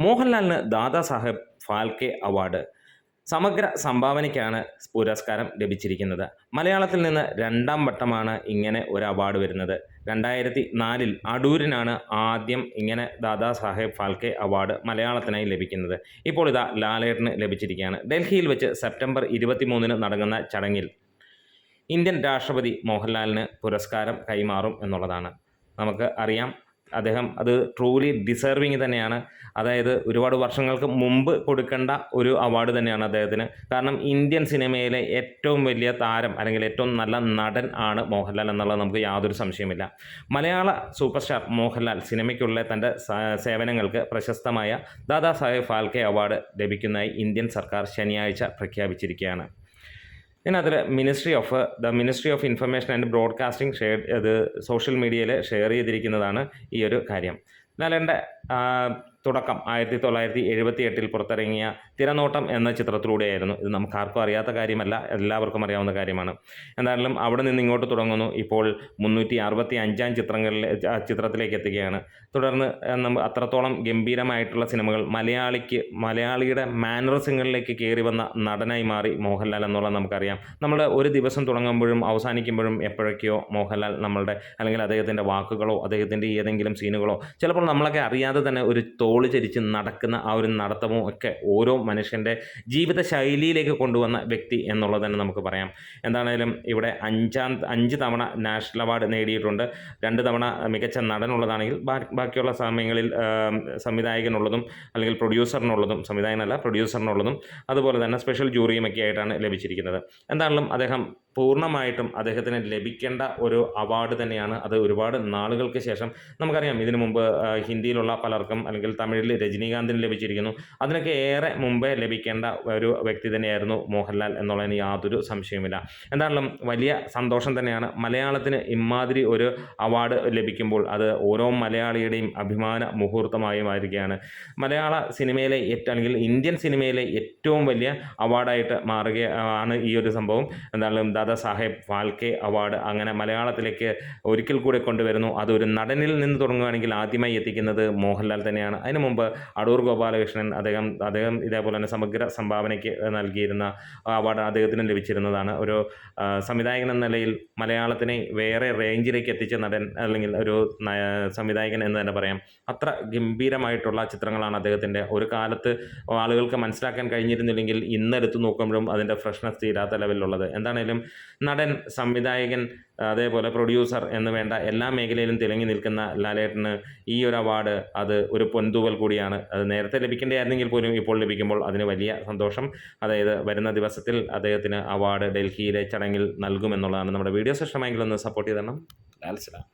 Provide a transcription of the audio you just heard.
മോഹൻലാലിന് ദാദാസാഹേബ് ഫാൽക്കെ അവാർഡ് സമഗ്ര സംഭാവനയ്ക്കാണ് പുരസ്കാരം ലഭിച്ചിരിക്കുന്നത്. മലയാളത്തിൽ നിന്ന് രണ്ടാം വട്ടമാണ് ഇങ്ങനെ ഒരു അവാർഡ് വരുന്നത്. 2004 അടൂരിനാണ് ആദ്യം ഇങ്ങനെ ദാദാസാഹേബ് ഫാൽക്കെ അവാർഡ് മലയാളത്തിനായി ലഭിക്കുന്നത്. ഇപ്പോൾ ഇതാ ലാലേട്ടന് ലഭിച്ചിരിക്കുകയാണ്. ഡൽഹിയിൽ വെച്ച് സെപ്റ്റംബർ 23 നടക്കുന്ന ചടങ്ങിൽ ഇന്ത്യൻ രാഷ്ട്രപതി മോഹൻലാലിന് പുരസ്കാരം കൈമാറും എന്നുള്ളതാണ്. നമുക്ക് അറിയാം, അദ്ദേഹം അത് ട്രൂലി ഡിസേർവിങ് തന്നെയാണ്. അതായത് ഒരുപാട് വർഷങ്ങൾക്ക് മുമ്പ് കൊടുക്കേണ്ട ഒരു അവാർഡ് തന്നെയാണ് അദ്ദേഹത്തിന്. കാരണം ഇന്ത്യൻ സിനിമയിലെ ഏറ്റവും വലിയ താരം അല്ലെങ്കിൽ ഏറ്റവും നല്ല നടൻ ആണ് മോഹൻലാൽ എന്നുള്ളത് നമുക്ക് യാതൊരു സംശയമില്ല. മലയാള സൂപ്പർ സ്റ്റാർ മോഹൻലാൽ സിനിമയ്ക്കുള്ള തൻ്റെ സേവനങ്ങൾക്ക് പ്രശസ്തമായ ദാദാസാഹേബ് ഫാൽക്കെ അവാർഡ് ലഭിക്കുന്നതായി ഇന്ത്യൻ സർക്കാർ ശനിയാഴ്ച പ്രഖ്യാപിച്ചിരിക്കുകയാണ്. ഇതിനകത്ത് ministry of information and broadcasting social മീഡിയയിൽ ഷെയർ ചെയ്തിരിക്കുന്നതാണ് ഈ ഒരു കാര്യം. ലാലേട്ടൻ്റെ തുടക്കം 1978 പുറത്തിറങ്ങിയ തിരനോട്ടം എന്ന ചിത്രത്തിലൂടെയായിരുന്നു. ഇത് നമുക്കാർക്കും അറിയാത്ത കാര്യമല്ല, എല്ലാവർക്കും അറിയാവുന്ന കാര്യമാണ്. എന്തായാലും അവിടെ നിന്ന് ഇങ്ങോട്ട് തുടങ്ങുന്നു. ഇപ്പോൾ 365 ചിത്രത്തിലേക്ക് എത്തുകയാണ്. തുടർന്ന് അത്രത്തോളം ഗംഭീരമായിട്ടുള്ള സിനിമകൾ മലയാളിയുടെ മാനറിസങ്ങളിലേക്ക് കയറി വന്ന നടനായി മാറി മോഹൻലാൽ എന്നുള്ളത് നമുക്കറിയാം. നമ്മൾ ഒരു ദിവസം തുടങ്ങുമ്പോഴും അവസാനിക്കുമ്പോഴും എപ്പോഴൊക്കെയോ മോഹൻലാൽ അല്ലെങ്കിൽ അദ്ദേഹത്തിൻ്റെ വാക്കുകളോ അദ്ദേഹത്തിൻ്റെ ഏതെങ്കിലും സീനുകളോ ചിലപ്പോൾ നമ്മളൊക്കെ അറിയാതെ തന്നെ ഒരു തോള് ചരിച്ച് നടക്കുന്ന ആ ഒരു നടത്തമോ ഒക്കെ ഓരോ മനുഷ്യൻ്റെ ജീവിത ശൈലിയിലേക്ക് കൊണ്ടുവന്ന വ്യക്തി എന്നുള്ളത് തന്നെ നമുക്ക് പറയാം. എന്താണേലും ഇവിടെ 5 തവണ നാഷണൽ അവാർഡ് നേടിയിട്ടുണ്ട്. 2 തവണ മികച്ച നടനുള്ളതാണെങ്കിൽ ബാക്കിയുള്ള സമയങ്ങളിൽ സംവിധായകനുള്ളതും അല്ലെങ്കിൽ പ്രൊഡ്യൂസറിനുള്ളതും അതുപോലെ തന്നെ സ്പെഷ്യൽ ജൂറിയുമൊക്കെ ആയിട്ടാണ് ലഭിച്ചിരിക്കുന്നത്. എന്താണെങ്കിലും അദ്ദേഹം പൂർണ്ണമായിട്ടും അദ്ദേഹത്തിന് ലഭിക്കേണ്ട ഒരു അവാർഡ് തന്നെയാണ്. അത് ഒരുപാട് നാളുകൾക്ക് ശേഷം നമുക്കറിയാം, ഇതിനു മുമ്പ് ഹിന്ദിയിലുള്ള പലർക്കും അല്ലെങ്കിൽ തമിഴിൽ രജനീകാന്തിന് ലഭിച്ചിരിക്കുന്നു. അതിനൊക്കെ ഏറെ മുമ്പേ ലഭിക്കേണ്ട ഒരു വ്യക്തി തന്നെയായിരുന്നു മോഹൻലാൽ എന്നുള്ളതിന് യാതൊരു സംശയവുമില്ല. എന്തായാലും വലിയ സന്തോഷം തന്നെയാണ്. മലയാളത്തിന് ഇമാതിരി ഒരു അവാർഡ് ലഭിക്കുമ്പോൾ അത് ഓരോ മലയാളിയുടെയും അഭിമാന മുഹൂർത്തമായി മാറുകയാണ്. മലയാള സിനിമയിലെ അല്ലെങ്കിൽ ഇന്ത്യൻ സിനിമയിലെ ഏറ്റവും വലിയ അവാർഡായിട്ട് മാറുകയാണ് ഈ ഒരു സംഭവം. എന്തായാലും ദാദാസാഹേബ് ഫാൽക്കെ അവാർഡ് അങ്ങനെ മലയാളത്തിലേക്ക് ഒരിക്കൽ കൂടെ കൊണ്ടുവരുന്നു. അതൊരു നടനിൽ നിന്ന് തുടങ്ങുകയാണെങ്കിൽ ആദ്യമായി എത്തിക്കുന്നത് മോഹൻലാൽ തന്നെയാണ്. അതിനു മുമ്പ് അടൂർ ഗോപാലകൃഷ്ണൻ അദ്ദേഹം ഇതേപോലെ തന്നെ സമഗ്ര സംഭാവനയ്ക്ക് നൽകിയിരുന്ന അവാർഡ് അദ്ദേഹത്തിന് ലഭിച്ചിരുന്നതാണ്. ഒരു സംവിധായകൻ എന്ന നിലയിൽ മലയാളത്തിനെ വേറെ റേഞ്ചിലേക്ക് എത്തിച്ച നടൻ അല്ലെങ്കിൽ ഒരു സംവിധായകൻ എന്ന് തന്നെ പറയാം. അത്ര ഗംഭീരമായിട്ടുള്ള ചിത്രങ്ങളാണ് അദ്ദേഹത്തിൻ്റെ. ഒരു കാലത്ത് ആളുകൾക്ക് മനസ്സിലാക്കാൻ കഴിഞ്ഞിരുന്നില്ലെങ്കിൽ ഇന്നെടുത്ത് നോക്കുമ്പോഴും അതിൻ്റെ ഫ്രഷ്നെസ് തീരാത്ത ലെവലിലുള്ളത്. എന്താണേലും നടൻ, സംവിധായകൻ, അതേപോലെ പ്രൊഡ്യൂസർ എന്ന് വേണ്ട എല്ലാ മേഖലയിലും തിളങ്ങി നിൽക്കുന്ന ലാലേട്ടന് ഈ ഒരു അവാർഡ് അത് ഒരു പൊൻതൂവൽ കൂടിയാണ്. അത് നേരത്തെ ലഭിക്കേണ്ടതായിരുന്നെങ്കിൽ പോലും ഇപ്പോൾ ലഭിക്കുമ്പോൾ അതിന് വലിയ സന്തോഷം. അതായത് വരുന്ന ദിവസത്തിൽ അദ്ദേഹത്തിന് അവാർഡ് ഡൽഹിയിലെ ചടങ്ങിൽ നൽകുമെന്നുള്ളതാണ്. നമ്മുടെ വീഡിയോസ് ഇഷ്ടമായെങ്കിൽ ഒന്ന് സപ്പോർട്ട് ചെയ്ത് തരണം. ലാൽ സലാം.